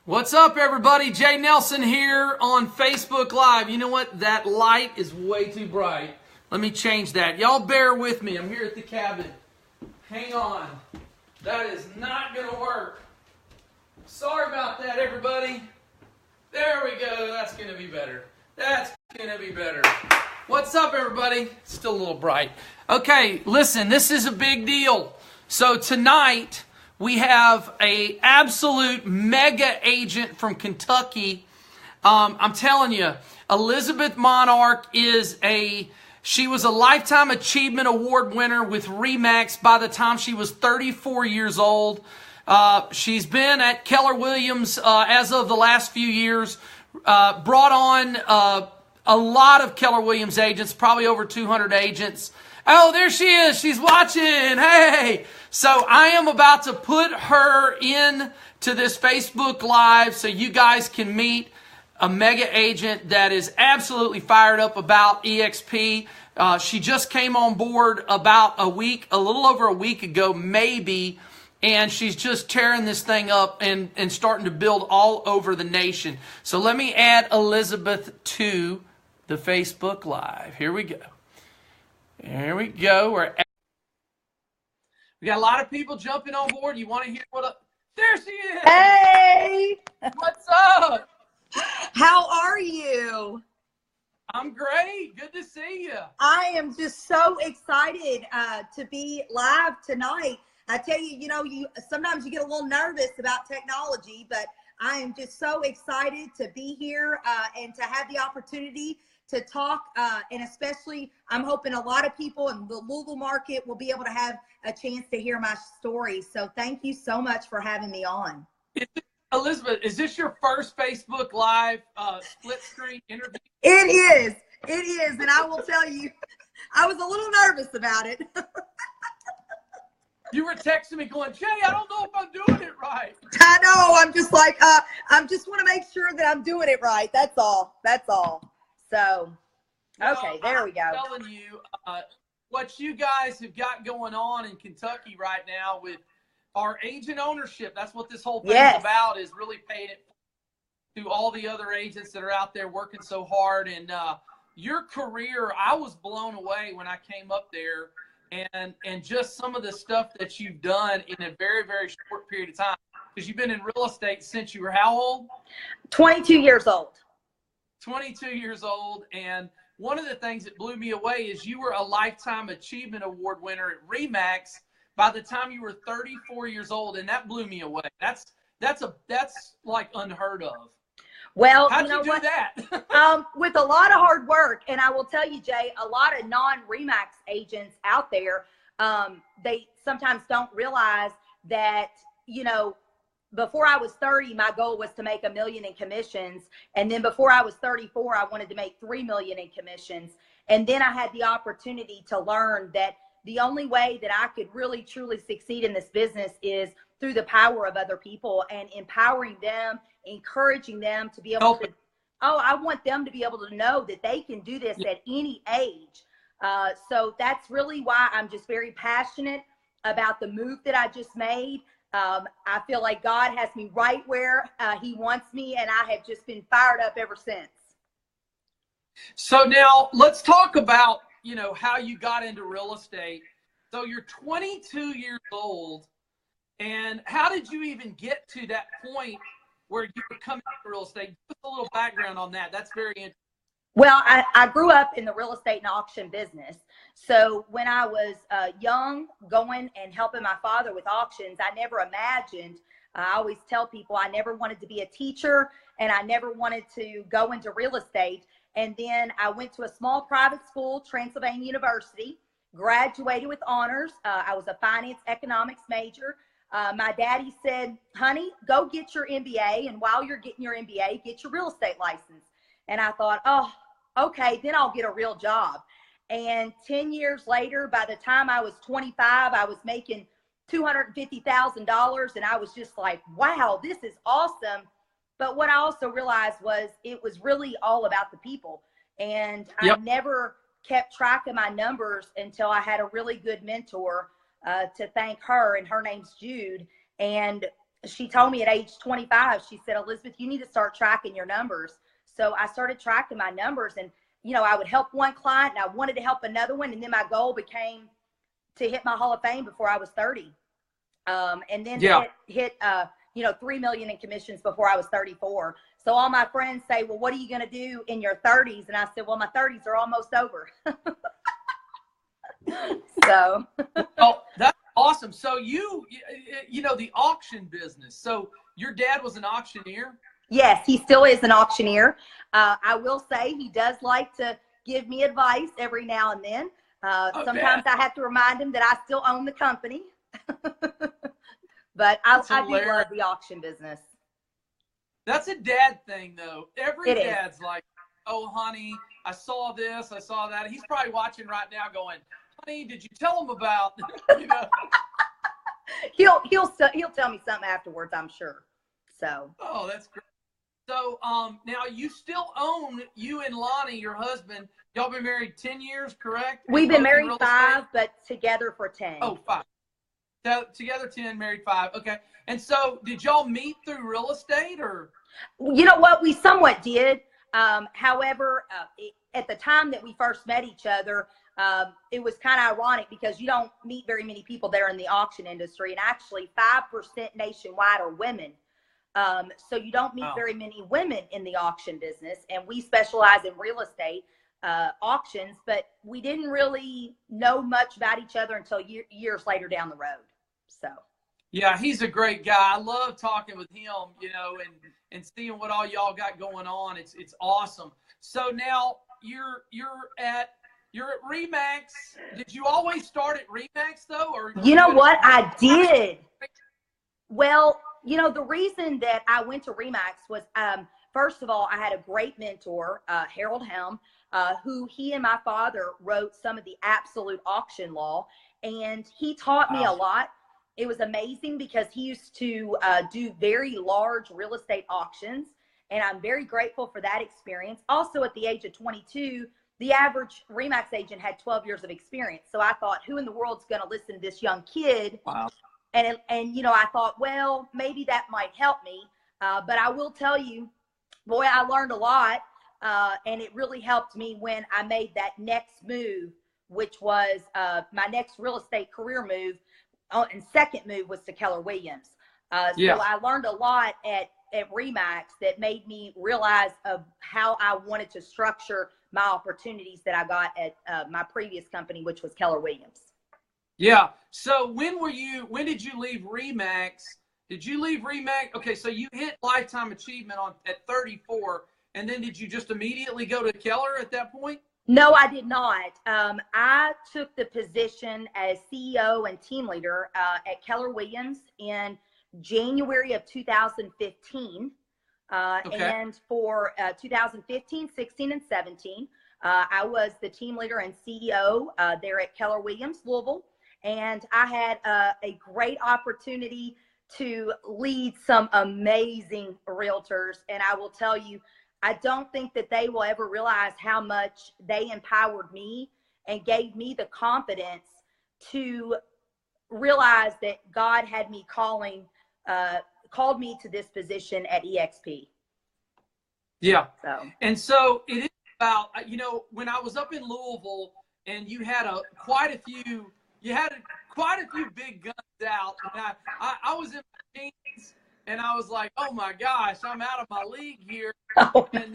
What's up, everybody? Jay Nelson here on Facebook Live. You know what? That light is way too bright. Let me change that. Y'all bear with me. I'm here at the cabin. Hang on. That is not going to work. Sorry about that, everybody. There we go. That's going to be better. That's going to be better. What's up, everybody? Still a little bright. Okay, listen, this is a big deal. So tonight, we have a absolute mega agent from Kentucky. I'm telling you, Elizabeth Monarch she was a Lifetime Achievement Award winner with ReMax by the time she was 34 years old. She's been at Keller Williams as of the last few years, brought on a lot of Keller Williams agents, probably over 200 agents. Oh, there she is. She's watching. Hey. So I am about to put her in to this Facebook Live so you guys can meet a mega agent that is absolutely fired up about EXP. She just came on board about a little over a week ago, maybe, and she's just tearing this thing up and starting to build all over the nation. So let me add Elizabeth to the Facebook Live. Here we go. There we go. We got a lot of people jumping on board. You want to hear there she is. Hey. What's up? How are you? I'm great. Good to see you. I am just so excited to be live tonight. I tell you, sometimes you get a little nervous about technology, but I am just so excited to be here and to have the opportunity to talk, and especially I'm hoping a lot of people in the Louisville market will be able to have a chance to hear my story. So thank you so much for having me on. Elizabeth, is this your first Facebook Live split screen interview? It is, and I will tell you, I was a little nervous about it. You were texting me going, Jay, I don't know if I'm doing it right. I know, I'm just like, I just want to make sure that I'm doing it right. That's all. So, okay, there we go. I'm telling you, what you guys have got going on in Kentucky right now with our agent ownership, that's what this whole thing is about, is really paying it to all the other agents that are out there working so hard. And your career, I was blown away when I came up there, and just some of the stuff that you've done in a very, very short period of time. Because you've been in real estate since you were how old? 22 years old. 22 years old, and one of the things that blew me away is you were a Lifetime Achievement Award winner at ReMax by the time you were 34 years old, and that blew me away. That's like unheard of. Well, how'd you do that? With a lot of hard work, and I will tell you, Jay, a lot of non-ReMax agents out there, they sometimes don't realize that, before I was 30, my goal was to make $1 million in commissions. And then before I was 34, I wanted to make $3 million in commissions. And then I had the opportunity to learn that the only way that I could really, truly succeed in this business is through the power of other people and empowering them, encouraging them to be able to, I want them to be able to know that they can do this at any age. So that's really why I'm just very passionate about the move that I just made. I feel like God has me right where he wants me, and I have just been fired up ever since. So now let's talk about, how you got into real estate. So you're 22 years old, and how did you even get to that point where you were coming into real estate? Just a little background on that. That's very interesting. Well, I grew up in the real estate and auction business. So when I was young, going and helping my father with auctions, I never imagined, I always tell people I never wanted to be a teacher and I never wanted to go into real estate. And then I went to a small private school, Transylvania University, graduated with honors. I was a finance economics major. My daddy said, honey, go get your MBA. And while you're getting your MBA, get your real estate license. And I thought, oh, okay, then I'll get a real job. And 10 years later, by the time I was 25, I was making $250,000. And I was just like, wow, this is awesome. But what I also realized was it was really all about the people. And I never kept track of my numbers until I had a really good mentor to thank her, and her name's Jude. And she told me at age 25, she said, Elizabeth, you need to start tracking your numbers. So I started tracking my numbers, and, you know, I would help one client and I wanted to help another one. And then my goal became to hit my Hall of Fame before I was 30. And then to hit 3 million in commissions before I was 34. So all my friends say, well, what are you going to do in your 30s? And I said, well, my 30s are almost over. So. Oh, that's awesome. So you know, the auction business. So your dad was an auctioneer? Yes, he still is an auctioneer. I will say he does like to give me advice every now and then. Sometimes I have to remind him that I still own the company. But I do love the auction business. That's a dad thing, though. Every dad's like, oh, honey, I saw this, I saw that. He's probably watching right now going, honey, did you tell him about, you know? He'll tell me something afterwards, I'm sure. So. Oh, that's great. So now you still own, you and Lonnie, your husband, y'all been married 10 years, correct? We've been married 5, but together for 10. Oh, 5. So together 10, married 5. Okay. And so did y'all meet through real estate, or? You know what? We somewhat did. However, at the time that we first met each other, it was kind of ironic because you don't meet very many people that are in the auction industry. And actually 5% nationwide are women. So you don't meet very many women in the auction business. And we specialize in real estate auctions, but we didn't really know much about each other until years later down the road. So. Yeah, he's a great guy. I love talking with him, you know, and seeing what all y'all got going on. It's awesome. So now you're at ReMax. Did you always start at ReMax though, or you know what? I did. Well, you know, the reason that I went to ReMax was, first of all, I had a great mentor, Harold Helm, who he and my father wrote some of the absolute auction law, and he taught me a lot. It was amazing because he used to do very large real estate auctions, and I'm very grateful for that experience. Also, at the age of 22, the average ReMax agent had 12 years of experience. So I thought, who in the world's going to listen to this young kid? Wow. And you know, I thought, well, maybe that might help me. But I will tell you, boy, I learned a lot, and it really helped me when I made that next move, which was my next real estate career move. And second move was to Keller Williams. So I learned a lot at ReMax that made me realize of how I wanted to structure my opportunities that I got at my previous company, which was Keller Williams. Yeah. So when did you leave ReMax? Did you leave ReMax? Okay. So you hit lifetime achievement at 34. And then did you just immediately go to Keller at that point? No, I did not. I took the position as CEO and team leader at Keller Williams in January of 2015. And for 2015, 16, and 17, I was the team leader and CEO there at Keller Williams, Louisville. And I had a great opportunity to lead some amazing realtors. And I will tell you, I don't think that they will ever realize how much they empowered me and gave me the confidence to realize that God had me called me to this position at EXP. Yeah. And so it is about, you know, when I was up in Louisville and you had quite a few big guns out. And I was in my teens. And I was like, oh my gosh, I'm out of my league here. And, you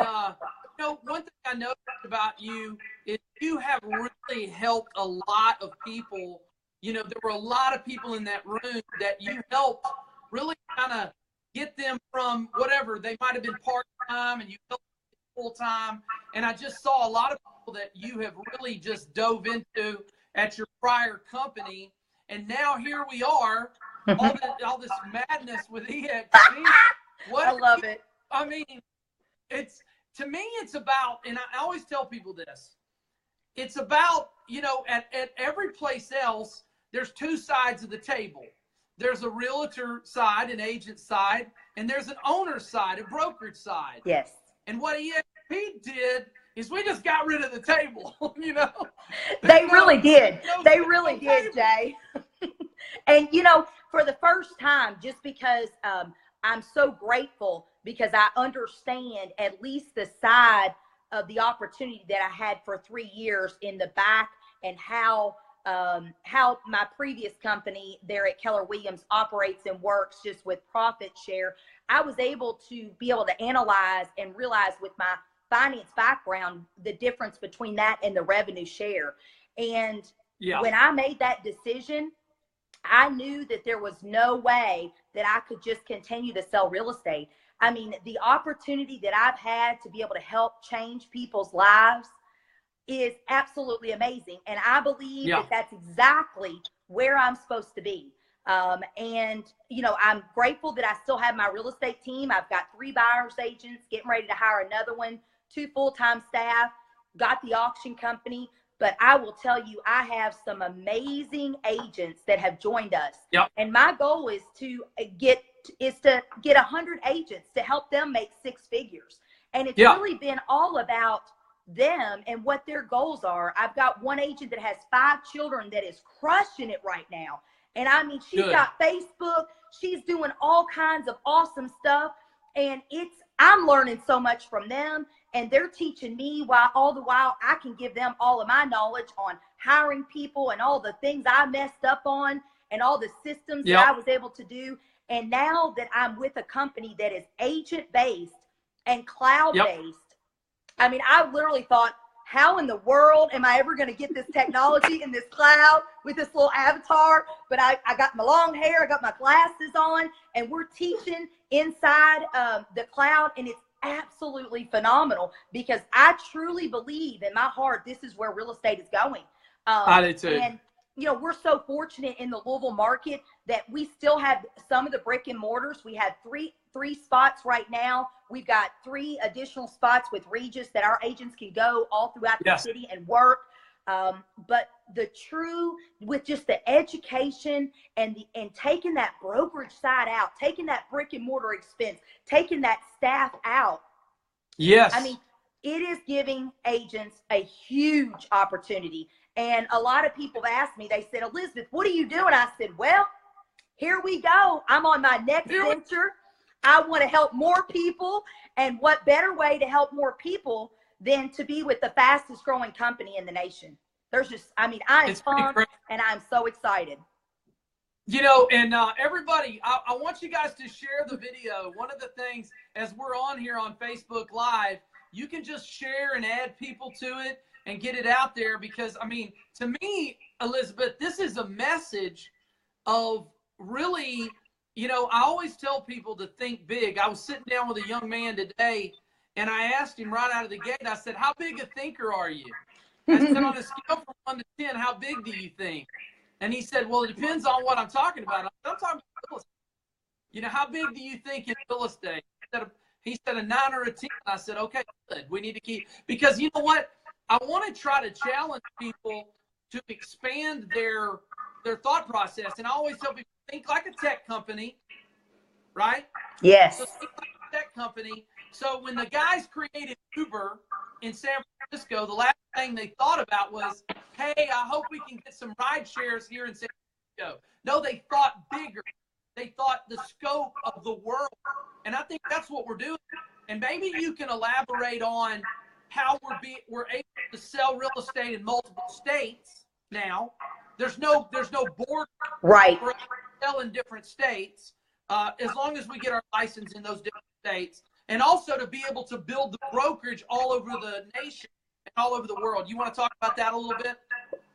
know, one thing I noticed about you is you have really helped a lot of people. You know, there were a lot of people in that room that you helped really kind of get them from whatever. They might have been part-time and you helped them full-time. And I just saw a lot of people that you have really just dove into at your prior company. And now here we are. All this madness with EXP. I love it. I mean, to me, it's about, and I always tell people this, it's about, you know, at every place else, there's two sides of the table. There's a realtor side, an agent side, and there's an owner side, a brokerage side. Yes. And what EXP did is we just got rid of the table, you know. They really did. They really did, Jay. And, you know, for the first time, just because I'm so grateful because I understand at least the side of the opportunity that I had for 3 years in the back, and how my previous company there at Keller Williams operates and works just with profit share. I was able to analyze and realize with my finance background the difference between that and the revenue share. And when I made that decision, I knew that there was no way that I could just continue to sell real estate. I mean, the opportunity that I've had to be able to help change people's lives is absolutely amazing. And I believe that that's exactly where I'm supposed to be. And, you know, I'm grateful that I still have my real estate team. I've got 3 buyers agents, getting ready to hire another one, 2 full-time staff, got the auction company. But I will tell you, I have some amazing agents that have joined us. And my goal is to get 100 agents to help them make 6 figures. And it's really been all about them and what their goals are. I've got one agent that has 5 children that is crushing it right now. And I mean, she's got Facebook. She's doing all kinds of awesome stuff. And I'm learning so much from them. And they're teaching me, while all the while I can give them all of my knowledge on hiring people and all the things I messed up on and all the systems that I was able to do. And now that I'm with a company that is agent-based and cloud-based, I mean, I literally thought, how in the world am I ever going to get this technology in this cloud with this little avatar? But I got my long hair, I got my glasses on, and we're teaching inside the cloud, and it's absolutely phenomenal because I truly believe in my heart this is where real estate is going. I do too. And you know, we're so fortunate in the Louisville market that we still have some of the brick and mortars. We have three spots right now. We've got 3 additional spots with Regis that our agents can go all throughout the city and work. But with just the education and taking that brokerage side out, taking that brick and mortar expense, taking that staff out. I mean, it is giving agents a huge opportunity. And a lot of people have asked me, they said, Elizabeth, what are you doing? I said, well, here we go. I'm on my next venture. I want to help more people. And what better way to help more people than to be with the fastest growing company in the nation? There's just, I mean, I'm pumped and I'm so excited. You know, and everybody, I want you guys to share the video. One of the things, as we're on here on Facebook Live, you can just share and add people to it and get it out there, because, I mean, to me, Elizabeth, this is a message of really, you know, I always tell people to think big. I was sitting down with a young man today, and I asked him right out of the gate, I said, how big a thinker are you? I said, on a scale from 1 to 10, how big do you think? And he said, well, it depends on what I'm talking about. I'm talking about real estate. You know, how big do you think in real estate? He said a 9 or a 10. I said, okay, good. We need to keep, because you know what? I want to try to challenge people to expand their thought process. And I always tell people, think like a tech company, right? Yes. So think like a tech company. So when the guys created Uber in San Francisco, the last thing they thought about was, hey, I hope we can get some ride shares here in San Francisco. No, they thought bigger. They thought the scope of the world. And I think that's what we're doing. And maybe you can elaborate on how we're able to sell real estate in multiple states now. There's no board right for us to sell in different states, as long as we get our license in those different states, and also to be able to build the brokerage all over the nation and all over the world. You want to talk about that a little bit?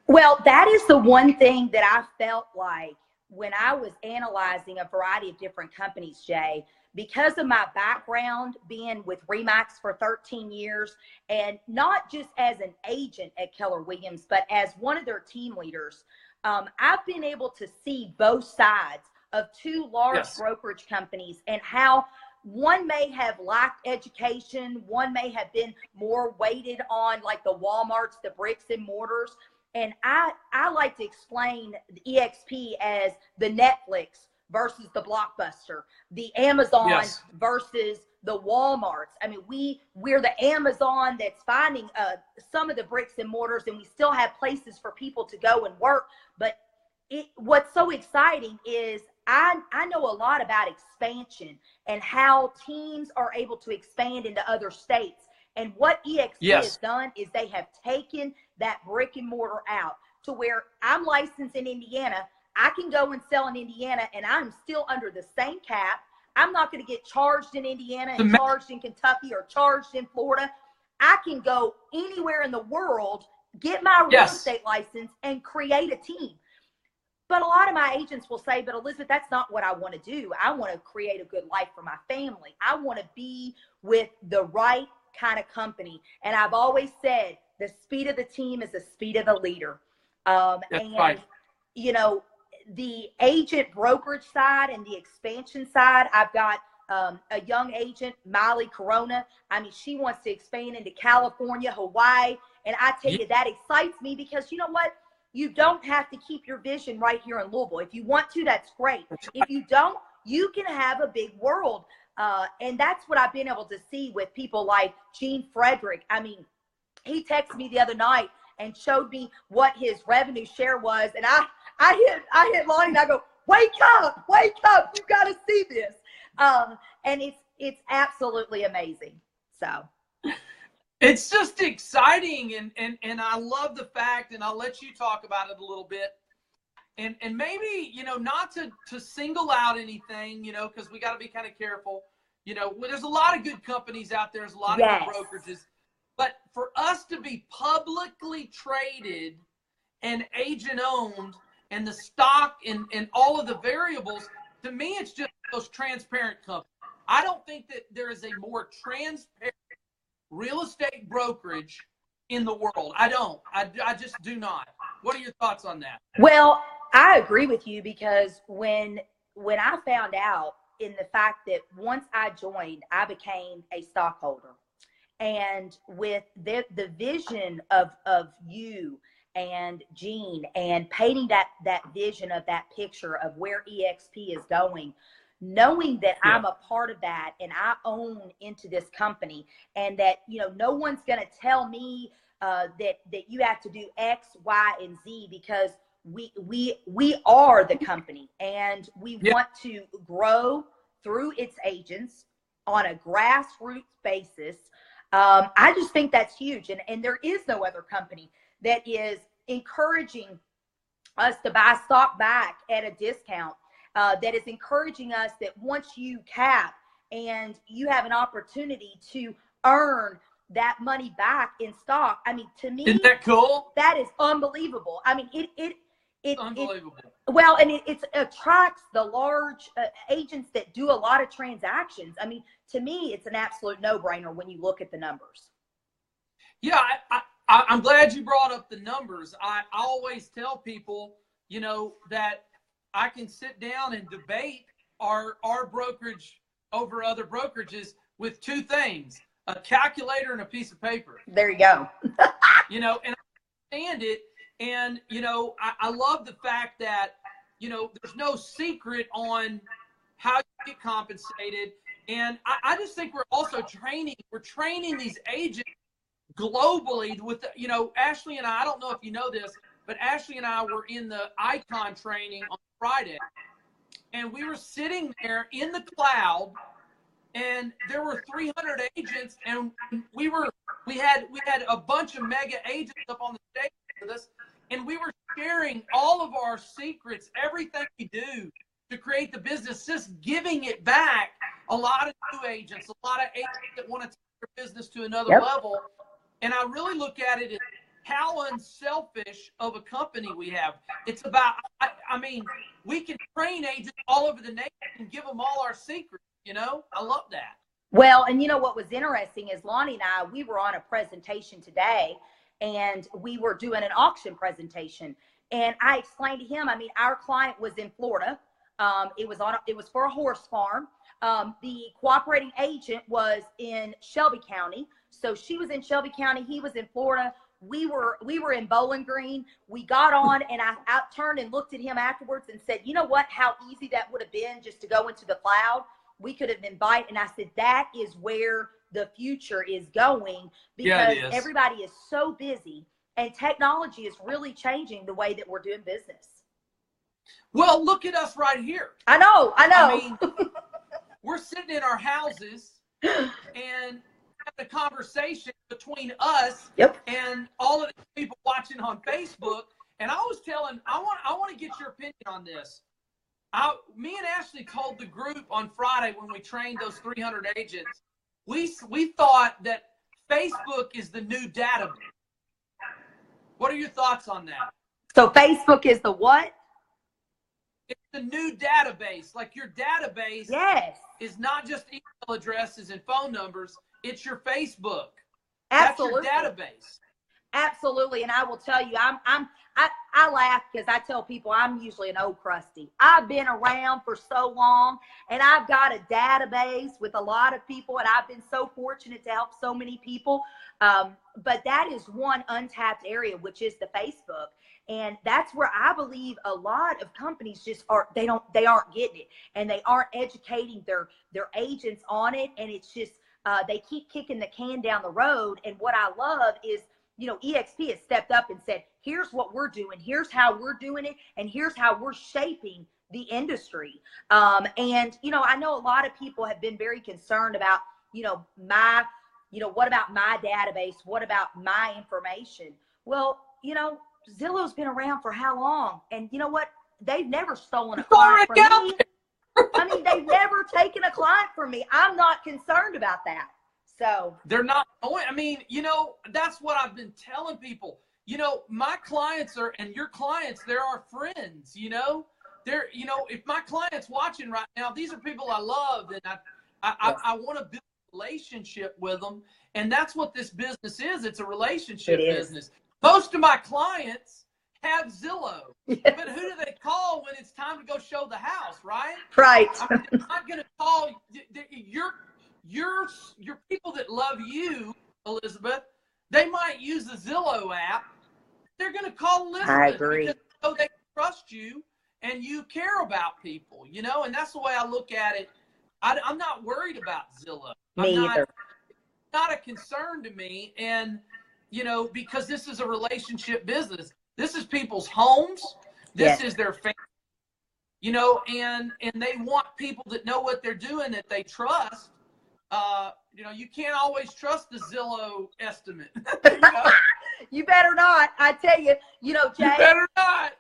Well, that is the one thing that I felt like when I was analyzing a variety of different companies, Jay, because of my background being with ReMax for 13 years, and not just as an agent at Keller Williams, but as one of their team leaders, I've been able to see both sides of 2 large brokerage companies and how one may have lacked education, one may have been more weighted on like the Walmarts, the bricks and mortars. And I like to explain the EXP as the Netflix versus the Blockbuster, the Amazon versus the Walmarts. I mean, we're the Amazon that's finding some of the bricks and mortars, and we still have places for people to go and work. But what's so exciting is I know a lot about expansion and how teams are able to expand into other states. And what EXP has done is they have taken that brick and mortar out to where I'm licensed in Indiana. I can go and sell in Indiana and I'm still under the same cap. I'm not going to get charged in Indiana and charged in Kentucky or charged in Florida. I can go anywhere in the world, get my real estate license, and create a team. But a lot of my agents will say, but Elizabeth, that's not what I want to do. I want to create a good life for my family. I want to be with the right kind of company. And I've always said the speed of the team is the speed of the leader. You know, the agent brokerage side and the expansion side, I've got a young agent, Miley Corona. I mean, she wants to expand into California, Hawaii. And I tell you, that excites me because you know what? You don't have to keep your vision right here in Louisville. If you want to, that's great. If you don't, you can have a big world. And that's what I've been able to see with people like Gene Frederick. I mean, he texted me the other night and showed me what his revenue share was. And I hit Lonnie and I go, wake up, you got to see this. And it's absolutely amazing. So it's just exciting. And I love the fact, and I'll let you talk about it a little bit. And maybe, you know, not to single out anything, you know, because we got to be kind of careful. You know, there's a lot of good companies out there. There's a lot of good brokerages. But for us to be publicly traded and agent owned and the stock and all of the variables, to me, it's just the most transparent company. I don't think that there is a more transparent real estate brokerage in the world. I don't. I just do not. What are your thoughts on that? Well, I agree with you because when I found out in the fact that once I joined, I became a stockholder. And with the vision of you and Gene and painting that vision of that picture of where EXP is going, knowing that I'm a part of that and I own into this company and that, you know, no one's going to tell me that you have to do X, Y, and Z because we are the company and we want to grow through its agents on a grassroots basis. I just think that's huge. And there is no other company that is encouraging us to buy stock back at a discount, that is encouraging us that once you cap and you have an opportunity to earn that money back in stock. I mean, to me, isn't that cool? That is unbelievable. I mean, it's unbelievable. Well, and it attracts the large agents that do a lot of transactions. I mean, to me, it's an absolute no-brainer when you look at the numbers. Yeah, I'm glad you brought up the numbers. I always tell people, you know, that I can sit down and debate our brokerage over other brokerages with two things, a calculator and a piece of paper. There you go. You know, and I understand it. And, you know, I love the fact that, you know, there's no secret on how you get compensated. And I just think we're also training these agents globally with, you know, Ashley and I don't know if you know this, but Ashley and I were in the Icon training on Friday. And we were sitting there in the cloud and there were 300 agents and we had a bunch of mega agents up on the stage with us. And we were sharing all of our secrets, everything we do to create the business, just giving it back. A lot of new agents, a lot of agents that want to take their business to another level. And I really look at it as how unselfish of a company we have. It's about, I mean, we can train agents all over the nation and give them all our secrets, you know? I love that. Well, and you know what was interesting is Lonnie and I, we were on a presentation today and we were doing an auction presentation. And I explained to him, I mean, our client was in Florida. It was for a horse farm. The cooperating agent was in Shelby County. So she was in Shelby County. He was in Florida. We were in Bowling Green. We got on and I turned and looked at him afterwards and said, you know what, how easy that would have been just to go into the cloud. We could have invited. And I said, that is where the future is going because everybody is so busy and technology is really changing the way that we're doing business. Well, look at us right here. I know. I mean, we're sitting in our houses and having a conversation between us Yep. and all of the people watching on Facebook. And I was telling, I want to get your opinion on this. Me and Ashley told the group on Friday when we trained those 300 agents, we thought that Facebook is the new database. What are your thoughts on that? So Facebook is the what? It's the new database. Like your database Yes. is not just email addresses and phone numbers. It's your Facebook. Absolutely. That's your database. Absolutely. And I will tell you, I laugh because I tell people I'm usually an old crusty. I've been around for so long and I've got a database with a lot of people and I've been so fortunate to help so many people. But that is one untapped area, which is the Facebook. And that's where I believe a lot of companies just they aren't getting it and they aren't educating their agents on it. And it's just, they keep kicking the can down the road. And what I love is, you know, EXP has stepped up and said, here's what we're doing. Here's how we're doing it. And here's how we're shaping the industry. And, you know, I know a lot of people have been very concerned about, what about my database? What about my information? Well, you know, Zillow's been around for how long? And you know what? They've never stolen a client from me. I mean, they've never taken a client from me. I'm not concerned about that. So they're not going. I mean, you know, that's what I've been telling people. You know, my clients and your clients, they're our friends, you know. They're, you know, if my client's watching right now, these are people I love and I want to build a relationship with them. And that's what this business is. It's a relationship business. Most of my clients have Zillow, but who do they call when it's time to go show the house, right? Right. I mean, they're not going to call your people that love you, Elizabeth. They might use the Zillow app. They're going to call Elizabeth. I agree. Because they trust you and you care about people, you know, and that's the way I look at it. I'm not worried about Zillow. Me either. Not a concern to me. And, you know, because this is a relationship business. This is people's homes. This is their family, you know, and they want people that know what they're doing, that they trust. You know, you can't always trust the Zillow estimate. You know? You better not. I tell you, you know, Jay. You better not.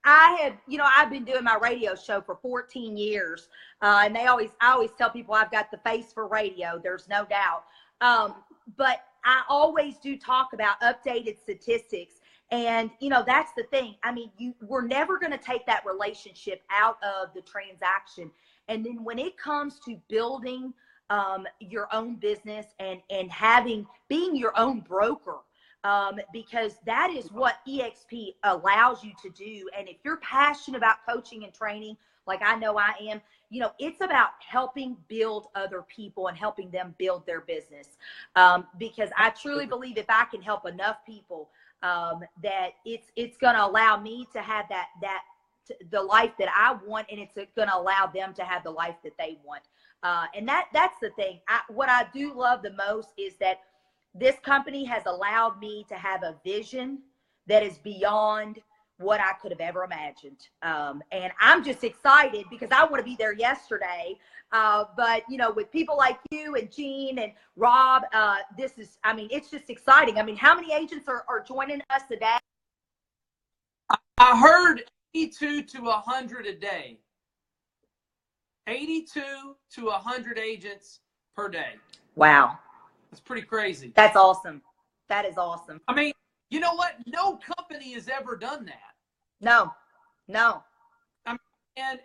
I've been doing my radio show for 14 years. And I always tell people I've got the face for radio. There's no doubt. But I always do talk about updated statistics. And, you know, that's the thing. I mean, we're never going to take that relationship out of the transaction. And then when it comes to building your own business and being your own broker, because that is what EXP allows you to do. And if you're passionate about coaching and training, like I know I am, you know, it's about helping build other people and helping them build their business. Because I truly believe if I can help enough people, that it's going to allow me to have the life that I want, and it's going to allow them to have the life that they want. And that's the thing. What I do love the most is that this company has allowed me to have a vision that is beyond what I could have ever imagined. And I'm just excited because I want to be there yesterday. But, you know, with people like you and Gene and Rob, it's just exciting. I mean, how many agents are joining us today? I heard 82 to 100 a day. 82 to 100 agents per day. Wow. That's pretty crazy. That's awesome. That is awesome. I mean, you know what? No company has ever done that. No. And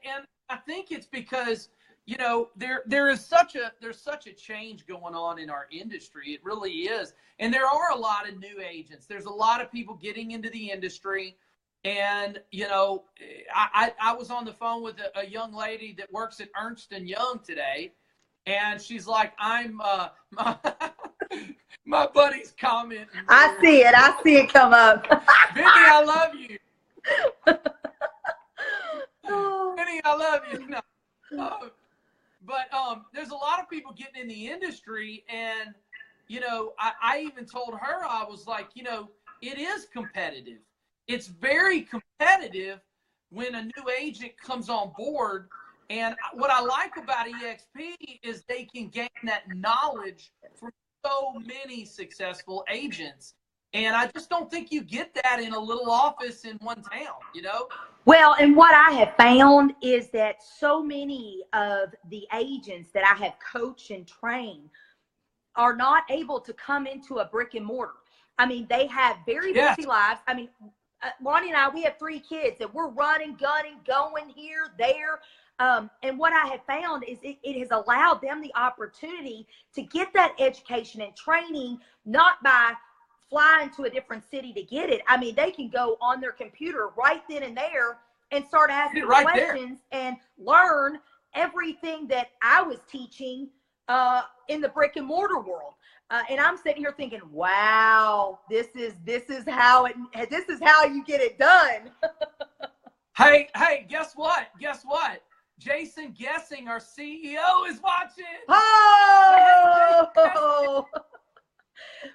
I think it's because, you know, there's such a change going on in our industry. It really is. And there are a lot of new agents. There's a lot of people getting into the industry. And, you know, I was on the phone with a young lady that works at Ernst & Young today. And she's like, my buddy's commenting. I see it come up. Vinny, I love you. Vinny, I love you. No. But there's a lot of people getting in the industry. And, you know, I even told her, I was like, you know, it is competitive. It's very competitive, when a new agent comes on board. And what I like about EXP is they can gain that knowledge from so many successful agents. And I just don't think you get that in a little office in one town, you know? Well, and what I have found is that so many of the agents that I have coached and trained are not able to come into a brick and mortar. I mean, they have very busy lives. I mean, Lonnie and I, we have 3 kids and we're running, gunning, going here, there. And what I have found is it has allowed them the opportunity to get that education and training, not by flying to a different city to get it. I mean, they can go on their computer right then and there and start asking questions and learn everything that I was teaching in the brick and mortar world. And I'm sitting here thinking, wow, this is how you get it done. Hey, guess what? Jason Guessing, our CEO, is watching. Oh!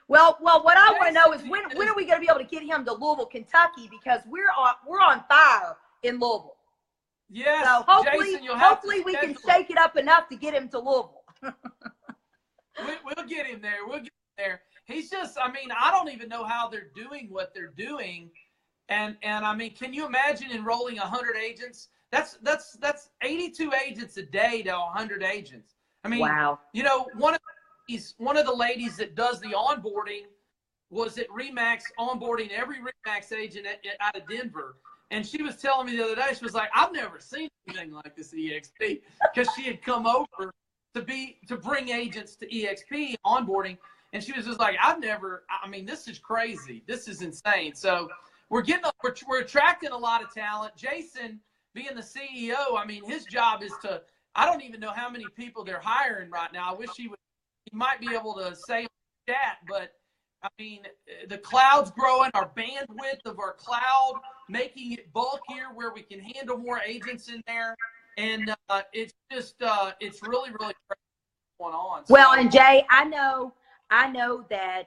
Well, what I want to know is when are we going to be able to get him to Louisville, Kentucky? Because we're on fire in Louisville. Yes. So hopefully we can shake it up enough to get him to Louisville. We'll get him there. He's just, I mean, I don't even know how they're doing what they're doing. And I mean, can you imagine enrolling 100 agents? That's 82 agents a day to 100 agents. I mean, wow. You know, one of the ladies that does the onboarding was at ReMax, onboarding every ReMax agent out of Denver. And she was telling me the other day, she was like, I've never seen anything like this at EXP, because she had come over to bring agents to EXP onboarding. And she was just like, I mean, this is crazy. This is insane. So we're attracting a lot of talent. Jason, being the CEO, I mean, his job is I don't even know how many people they're hiring right now. I wish he might be able to say on the chat, but I mean, the cloud's growing, our bandwidth of our cloud, making it bulkier where we can handle more agents in there. And it's just, it's really, really crazy going on. Well, and Jay, I know that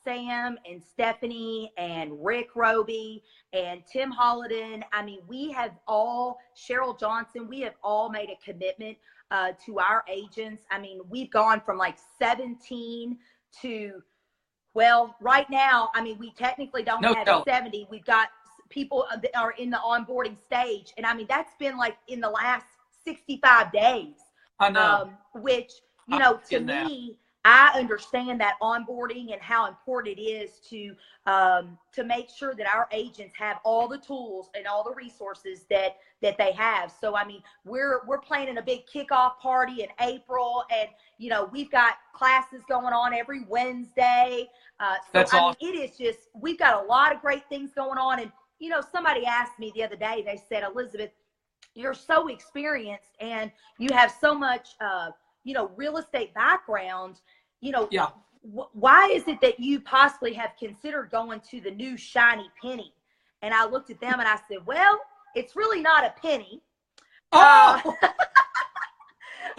Sam and Stephanie and Rick Roby and Tim Hollidan, I mean, Cheryl Johnson, we have all made a commitment to our agents. I mean, we've gone from like 17 to, well, right now, I mean, we technically don't have 70. We've got people that are in the onboarding stage. And I mean, that's been like in the last 65 days. I know. Which, you know, to me, I understand that onboarding and how important it is to make sure that our agents have all the tools and all the resources that they have. So, I mean, we're planning a big kickoff party in April, and, you know, we've got classes going on every Wednesday. That's awesome. I mean, it is just, we've got a lot of great things going on. And, you know, somebody asked me the other day, they said, Elizabeth, you're so experienced and you have so much, you know, real estate background, you know, why is it that you possibly have considered going to the new shiny penny? And I looked at them and I said, well, it's really not a penny. Oh!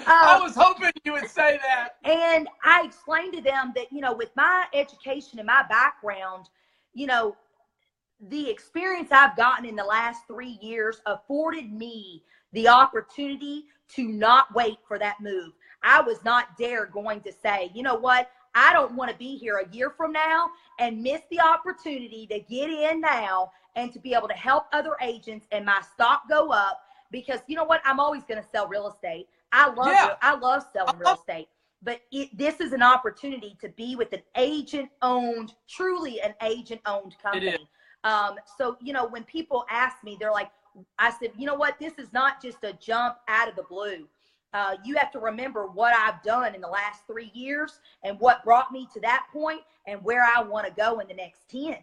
I was hoping you would say that. And I explained to them that, you know, with my education and my background, you know, the experience I've gotten in the last 3 years afforded me the opportunity to not wait for that move. I was not going to say, you know what, I don't want to be here a year from now and miss the opportunity to get in now and to be able to help other agents and my stock go up, because you know what, I'm always going to sell real estate. I love selling real estate, but this is an opportunity to be with an agent-owned, truly an agent-owned company. So, you know, when people ask me, they're like, I said, you know what, this is not just a jump out of the blue. You have to remember what I've done in the last 3 years and what brought me to that point and where I want to go in the next 10.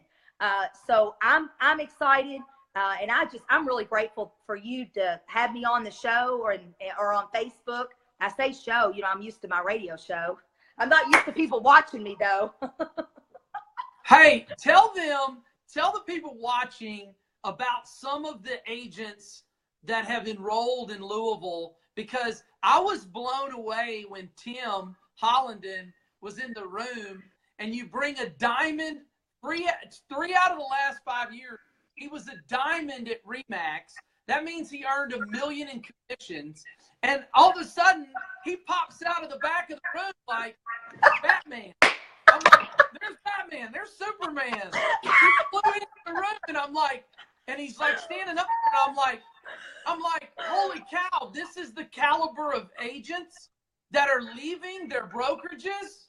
So I'm excited. And I'm really grateful for you to have me on the show or on Facebook. I say show, you know, I'm used to my radio show. I'm not used to people watching me though. Hey, tell the people watching about some of the agents that have enrolled in Louisville, because I was blown away when Tim Hollidan was in the room, and you bring a diamond, three out of the last 5 years. He was a diamond at ReMax. That means he earned $1 million in commissions. And all of a sudden, he pops out of the back of the room like Batman. I'm like, there's Batman, there's Superman. He flew into the room, and I'm like, and he's like standing up, and I'm like, holy cow, this is the caliber of agents that are leaving their brokerages.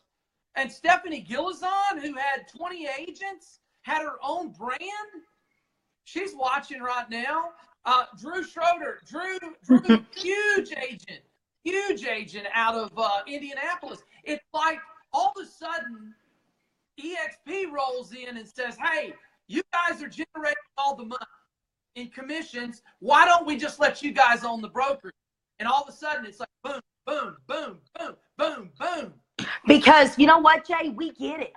And Stephanie Gillazon, who had 20 agents, had her own brand. She's watching right now. Drew Schroeder, Drew, huge agent out of Indianapolis. It's like all of a sudden, EXP rolls in and says, hey, you guys are generating all the money in commissions. Why don't we just let you guys own the brokerage? And all of a sudden, it's like boom, boom, boom, boom, boom, boom. Because you know what, Jay? We get it.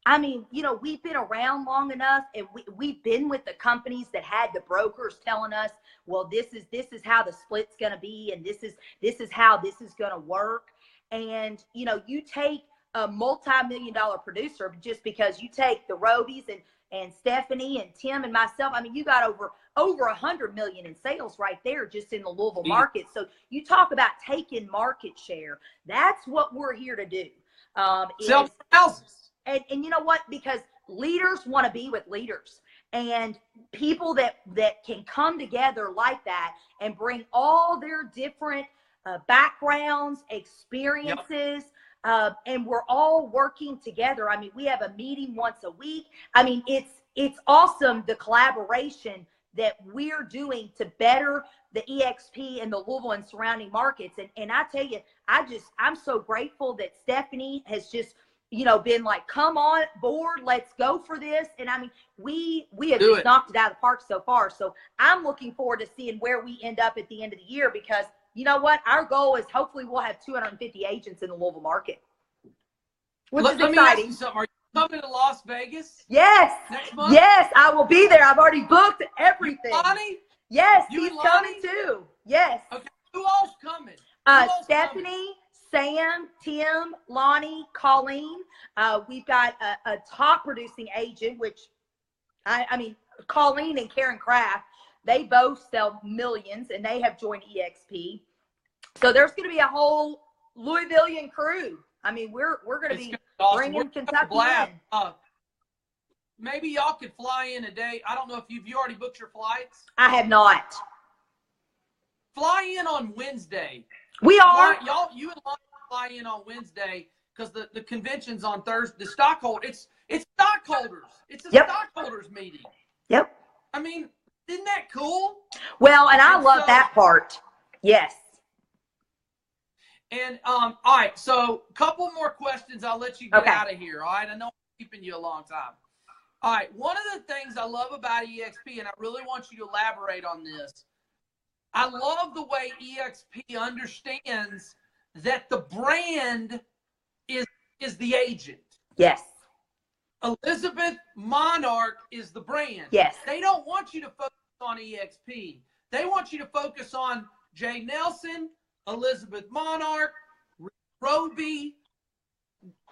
I mean, you know, we've been around long enough, and we've been with the companies that had the brokers telling us, well, this is how the split's going to be, and this is how this is going to work. And you know, you take a multi-million-dollar producer just because you take the Robies and Stephanie and Tim and myself. I mean, you got over 100 million in sales right there just in the Louisville market. So you talk about taking market share. That's what we're here to do. Sell houses. And you know what? Because leaders want to be with leaders, and people that can come together like that and bring all their different backgrounds, experiences, and we're all working together. I mean, we have a meeting once a week. I mean, it's awesome, the collaboration that we're doing to better the EXP and the Louisville and surrounding markets. And I tell you, I'm so grateful that Stephanie has just, you know, been like, come on board, let's go for this. And I mean, we have just knocked it out of the park so far. So I'm looking forward to seeing where we end up at the end of the year, because you know what? Our goal is hopefully we'll have 250 agents in the Louisville market, which is exciting. Let me ask you something. Are you coming to Las Vegas? Yes. Next month? Yes, I will be there. I've already booked everything. Lonnie? Yes, you he's coming too. Yes. Okay. Who else coming? Stephanie, Sam, Tim, Lonnie, Colleen. We've got a top producing agent, which I mean, Colleen and Karen Kraft, they both sell millions, and they have joined EXP. So there's going to be a whole Louisvillian crew. I mean, we're going to be awesome. bringing Kentucky in. Maybe y'all could fly in a day. I don't know if you already booked your flights. I have not. Fly in on Wednesday. We are. You and Lonnie fly in on Wednesday because the convention's on Thursday. The stockholder, it's stockholders. It's a stockholders meeting. Yep. I mean, isn't that cool? Well, and I love that part. Yes. And all right, so a couple more questions. I'll let you get out of here. All right, I know I'm keeping you a long time. All right, one of the things I love about EXP, and I really want you to elaborate on this, I love the way EXP understands that the brand is the agent. Yes. Elizabeth Monarch is the brand. Yes. They don't want you to focus on EXP. They want you to focus on Jay Nelson, Elizabeth Monarch, Roby.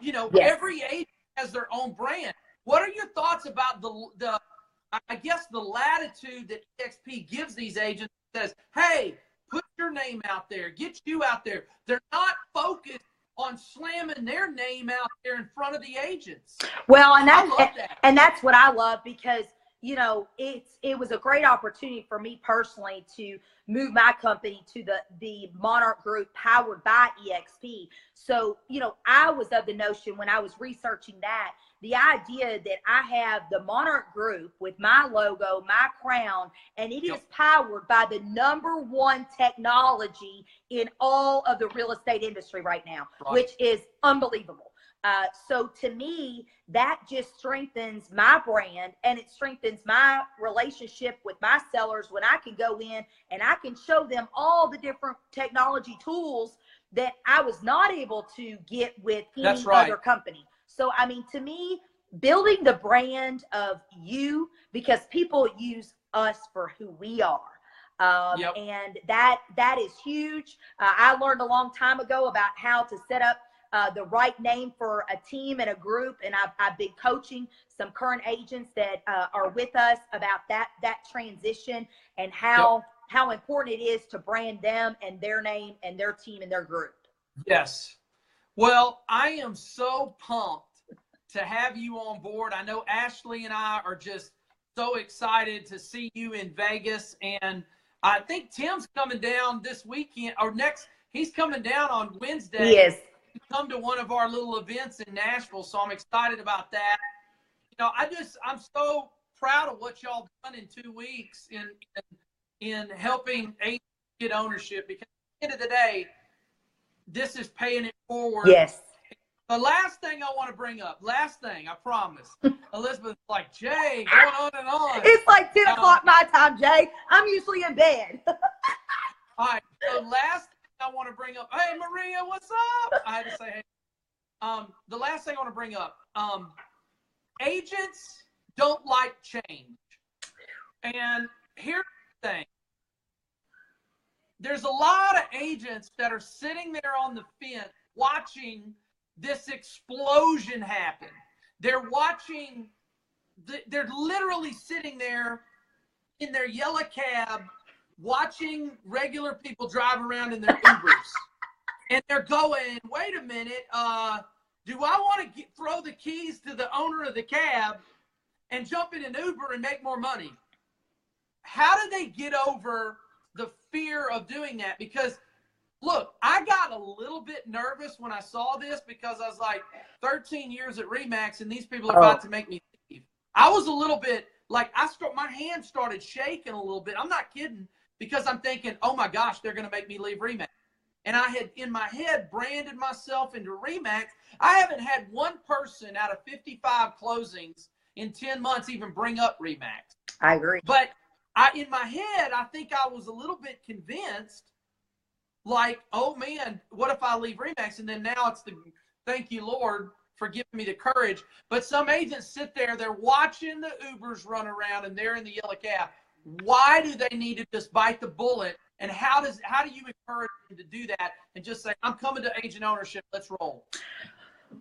You know, every agent has their own brand. What are your thoughts about the latitude that EXP gives these agents? Says, hey, put your name out there, get you out there. They're not focused on slamming their name out there in front of the agents. Well, and that's what I love, because you know, it was a great opportunity for me personally to move my company to the Monarch Group powered by EXP. So, you know, I was of the notion when I was researching that, the idea that I have the Monarch Group with my logo, my crown, and it is powered by the #1 technology in all of the real estate industry right now, which is unbelievable. So to me, that just strengthens my brand, and it strengthens my relationship with my sellers when I can go in and I can show them all the different technology tools that I was not able to get with any other company. So, I mean, to me, building the brand of you, because people use us for who we are. And that is huge. I learned a long time ago about how to set up the right name for a team and a group, and I've been coaching some current agents that are with us about that transition and how how important it is to brand them and their name and their team and their group. Yes. Well, I am so pumped to have you on board. I know Ashley and I are just so excited to see you in Vegas. And I think Tim's coming down this weekend or next. He's coming down on Wednesday. He is. To come to one of our little events in Nashville. So I'm excited about that. You know, I'm so proud of what y'all done in 2 weeks in helping agents get ownership, because at the end of the day, this is paying it forward. Yes. The last thing I want to bring up, I promise. Elizabeth's like, Jay, going on and on. It's like 10 o'clock my time, Jay. I'm usually in bed. All right. So last thing I want to bring up, hey, Maria, what's up? I had to say, hey. The last thing I want to bring up, agents don't like change. And here's the thing. There's a lot of agents that are sitting there on the fence watching this explosion happen. They're watching, they're literally sitting there in their yellow cab watching regular people drive around in their Ubers. And they're going, wait a minute, do I want to throw the keys to the owner of the cab and jump in an Uber and make more money? How do they get over the fear of doing that? Because look, I got a little bit nervous when I saw this, because I was like, 13 years at ReMax and these people are about to make me leave. I was a little bit like, my hand started shaking a little bit. I'm not kidding, because I'm thinking, oh my gosh, they're going to make me leave ReMax. And I had in my head branded myself into ReMax. I haven't had one person out of 55 closings in 10 months even bring up ReMax. I agree. But in my head, I think I was a little bit convinced, like, oh man, what if I leave ReMax? And then now it's the thank you, Lord, for giving me the courage. But some agents sit there, they're watching the Ubers run around and they're in the yellow cab. Why do they need to just bite the bullet? And how do you encourage them to do that and just say, I'm coming to agent ownership, let's roll?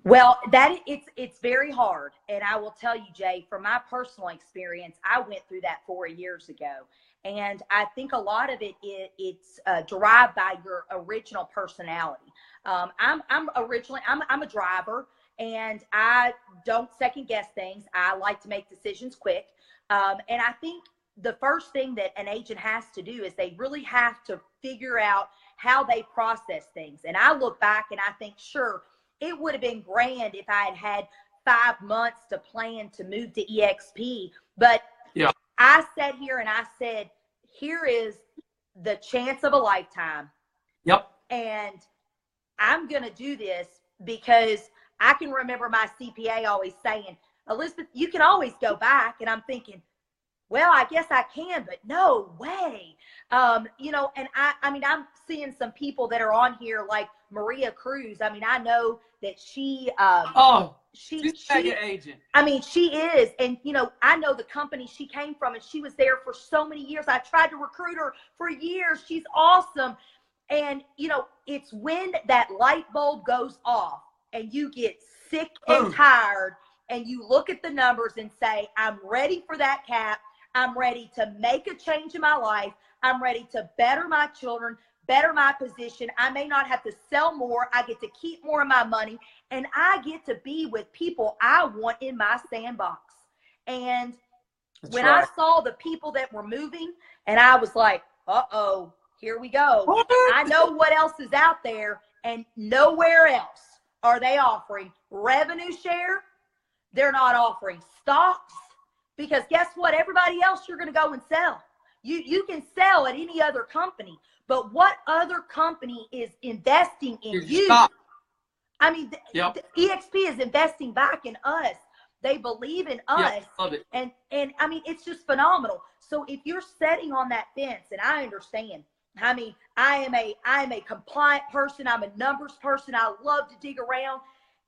Well, it's very hard. And I will tell you, Jay, from my personal experience, I went through that 4 years ago. And I think a lot of it's derived by your original personality. I'm a driver, and I don't second guess things. I like to make decisions quick. And I think the first thing that an agent has to do is they really have to figure out how they process things. And I look back and I think, sure, it would have been grand if I had had 5 months to plan to move to EXP. But yeah, I sat here and I said, here is the chance of a lifetime. Yep. And I'm going to do this, because I can remember my CPA always saying, Elizabeth, you can always go back. And I'm thinking, well, I guess I can, but no way. You know, and I mean, I'm seeing some people that are on here like Maria Cruz. I mean, I know that she's mega agent. I mean, she is. And, you know, I know the company she came from, and she was there for so many years. I tried to recruit her for years. She's awesome. And, you know, it's when that light bulb goes off and you get sick and tired and you look at the numbers and say, I'm ready for that cap. I'm ready to make a change in my life. I'm ready to better my children, better my position. I may not have to sell more. I get to keep more of my money, and I get to be with people I want in my sandbox. And when I saw the people that were moving, and I was like, uh-oh, here we go. I know what else is out there, and nowhere else are they offering revenue share. They're not offering stocks. Because guess what? Everybody else you're going to go and sell. You can sell at any other company, but what other company is investing in you? Stop. I mean, the EXP is investing back in us. They believe in us. Yep, love it. And I mean, it's just phenomenal. So if you're sitting on that fence, and I understand, I mean, I am a compliant person. I'm a numbers person. I love to dig around.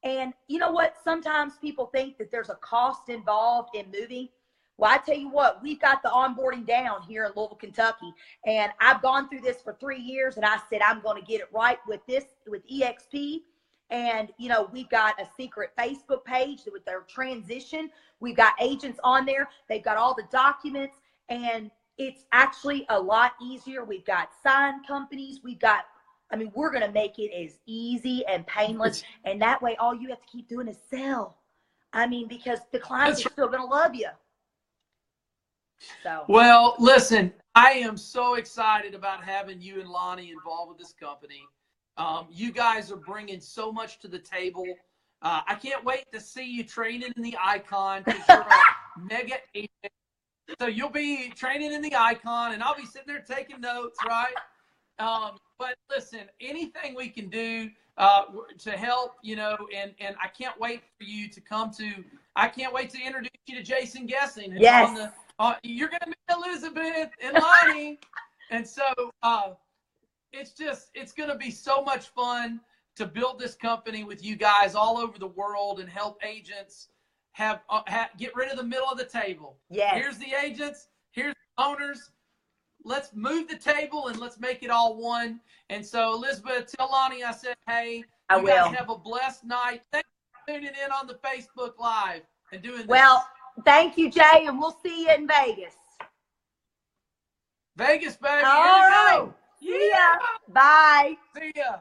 And you know what? Sometimes people think that there's a cost involved in moving. Well, I tell you what, we've got the onboarding down here in Louisville, Kentucky. And I've gone through this for 3 years, and I said, I'm going to get it right with EXP. And, you know, we've got a secret Facebook page with their transition. We've got agents on there. They've got all the documents. And it's actually a lot easier. We've got sign companies. We've got, I mean, we're going to make it as easy and painless. And that way, all you have to keep doing is sell. I mean, because the clients are still going to love you. So. Well, listen, I am so excited about having you and Lonnie involved with this company. You guys are bringing so much to the table. I can't wait to see you training in the Icon, because you're a mega agent. So you'll be training in the Icon, and I'll be sitting there taking notes, right? But listen, anything we can do to help, you know, and I can't wait for you to come to. I can't wait to introduce you to Jason Guessing. Who's Yes. You're going to meet Elizabeth and Lonnie, and so it's going to be so much fun to build this company with you guys all over the world and help agents get rid of the middle of the table. Yes. Here's the agents, here's the owners. Let's move the table and let's make it all one. And so, Elizabeth, tell Lonnie I said, hey, I you guys will. have a blessed night. Thanks for tuning in on the Facebook Live and doing this. Well, thank you, Jay, and we'll see you in Vegas. Vegas, baby. All Here we right. go. See ya. Bye. See ya.